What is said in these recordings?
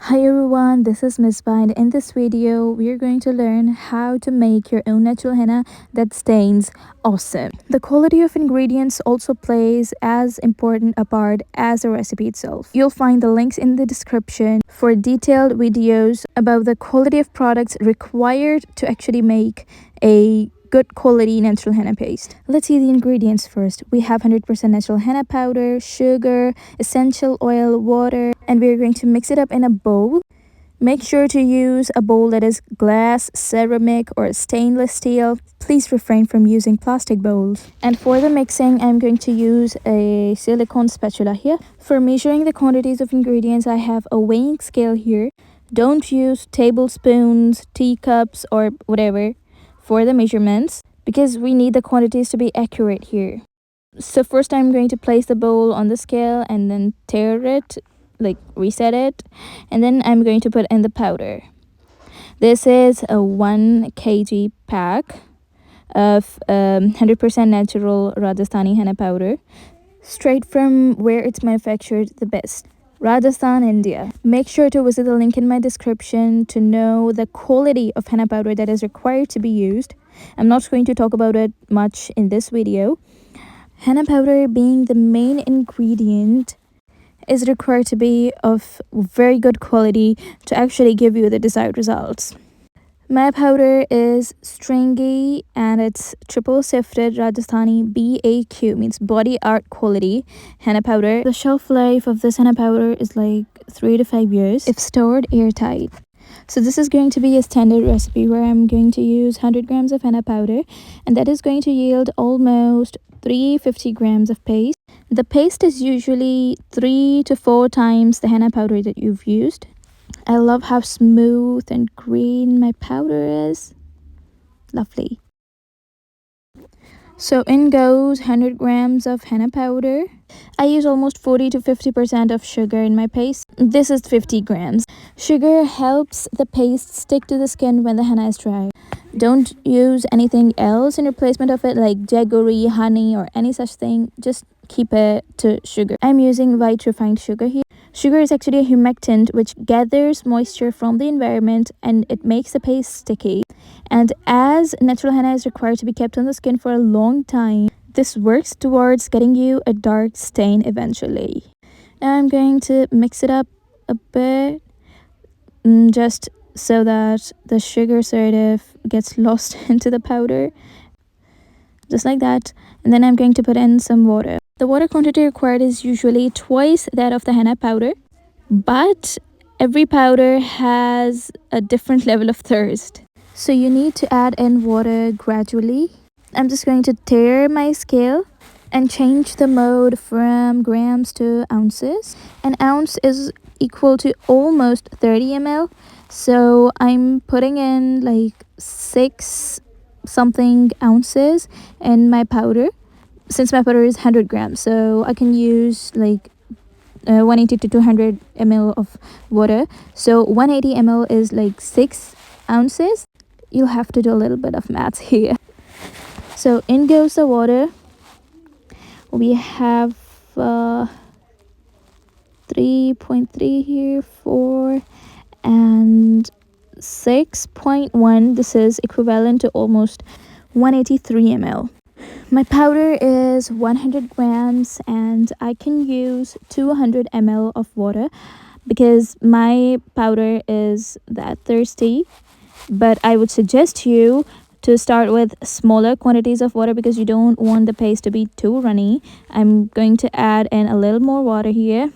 Hi everyone, this is Miss and in this video we are going to learn how to make your own natural henna that stains awesome. The quality of ingredients also plays as important a part as the recipe itself. You'll find the links in the description for detailed videos about the quality of products required to actually make a good quality natural henna paste. Let's see the ingredients first. We have 100% natural henna powder, sugar, essential oil, water, and we're going to mix it up in a bowl. Make sure to use a bowl that is glass, ceramic, or stainless steel. Please refrain from using plastic bowls. And for the mixing, I'm going to use a silicone spatula here. For measuring the quantities of ingredients, I have a weighing scale here. Don't use tablespoons, teacups, or whatever for the measurements because we need the quantities to be accurate here. So first I'm going to place the bowl on the scale and then reset it, and then I'm going to put in the powder. This is a 1 kg pack of 100% natural Rajasthani henna powder, straight from where it's manufactured the best, Rajasthan, India. Make sure to visit the link in my description to know the quality of henna powder that is required to be used. I'm not going to talk about it much in this video. Henna powder, being the main ingredient, is required to be of very good quality to actually give you the desired results. My powder is stringy and it's triple sifted Rajasthani BAQ, means body art quality henna powder. The shelf life of this henna powder is like 3 to 5 years if stored airtight. So this is going to be a standard recipe where I'm going to use 100 grams of henna powder, and that is going to yield almost 350 grams of paste. The paste is usually 3 to 4 times the henna powder that you've used. I love how smooth and green my powder is. Lovely. So in goes 100 grams of henna powder. I use almost 40 to 50% of sugar in my paste. This is 50 grams. Sugar helps the paste stick to the skin when the henna is dry. Don't use anything else in replacement of it, like jaggery, honey, or any such thing. Just keep it to sugar. I'm using white refined sugar here. Sugar is actually a humectant which gathers moisture from the environment and it makes the paste sticky. And as natural henna is required to be kept on the skin for a long time, this works towards getting you a dark stain eventually. Now I'm going to mix it up a bit, just so that the sugar sort of gets lost into the powder, just like that. And then I'm going to put in some water. The water quantity required is usually twice that of the henna powder, but every powder has a different level of thirst, so you need to add in water gradually. I'm just going to tare my scale and change the mode from grams to ounces. An ounce is equal to almost 30 ml, so I'm putting in like 6 something ounces in my powder. Since my powder is 100 grams, so I can use like 180 to 200 ml of water. So 180 ml is like 6 ounces. You'll have to do a little bit of maths here. So in goes the water. We have 3.3 here, 4, and 6.1. This is equivalent to almost 183 ml. My powder is 100 grams and I can use 200 ml of water because my powder is that thirsty. But I would suggest you to start with smaller quantities of water because you don't want the paste to be too runny. I'm going to add in a little more water here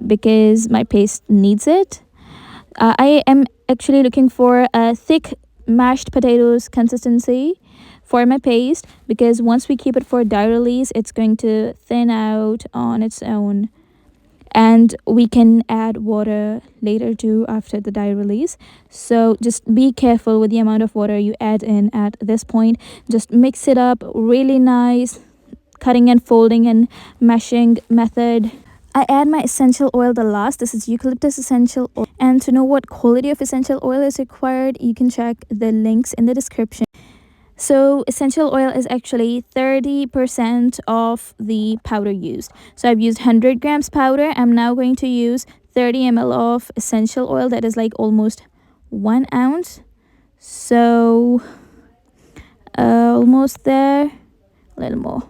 because my paste needs it. I am actually looking for a thick mashed potatoes consistency for my paste because once we keep it for dye release, it's going to thin out on its own, and we can add water later too after the dye release. So just be careful with the amount of water you add in at this point. Just mix it up really nice, cutting and folding and mashing method. I add my essential oil the last. This is eucalyptus essential oil, and to know what quality of essential oil is required, you can check the links in the description. So essential oil is actually 30% of the powder used. So I've used 100 grams powder. I'm now going to use 30 ml of essential oil, that is like almost 1 ounce. So almost there, a little more.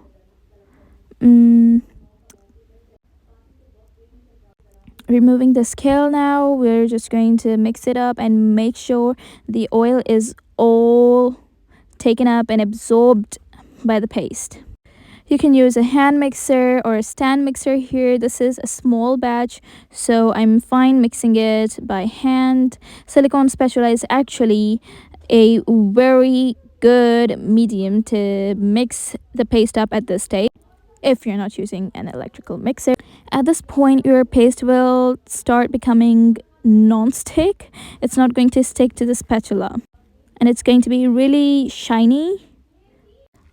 Removing the scale now, we're just going to mix it up and make sure the oil is all taken up and absorbed by the paste. You can use a hand mixer or a stand mixer here. This is a small batch, so I'm fine mixing it by hand. Silicone spatula is actually a very good medium to mix the paste up at this stage if you're not using an electrical mixer. At this point, your paste will start becoming non-stick. It's not going to stick to the spatula, and it's going to be really shiny.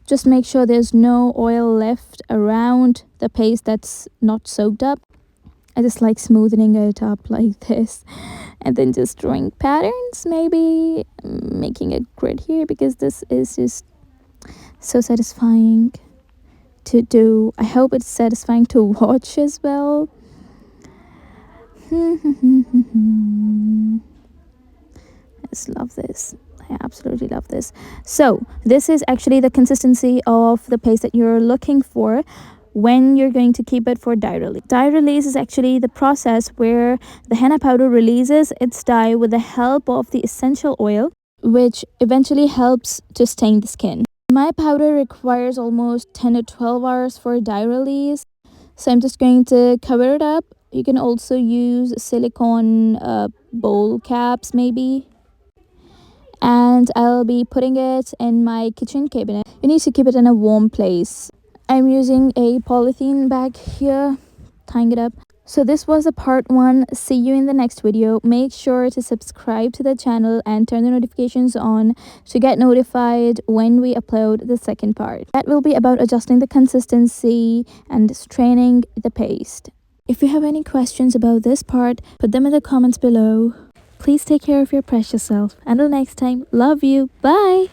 Just make sure there's no oil left around the paste that's not soaked up. I just like smoothing it up like this and then just drawing patterns, maybe making a grid here, because this is just so satisfying to do. I hope it's satisfying to watch as well. I just love this. I absolutely love this. So this is actually the consistency of the paste that you're looking for when you're going to keep it for dye release. Dye release is actually the process where the henna powder releases its dye with the help of the essential oil, which eventually helps to stain the skin. My powder requires almost 10 to 12 hours for dye release, so I'm just going to cover it up. You can also use silicone bowl caps maybe, and I'll be putting it in my kitchen cabinet. You need to keep it in a warm place. I'm using a polythene bag here, tying it up. So this was a part 1. See you in the next video. Make sure to subscribe to the channel and turn the notifications on to get notified when we upload the second part. That will be about adjusting the consistency and straining the paste. If you have any questions about this part, put them in the comments below. Please take care of your precious self. Until next time, love you. Bye.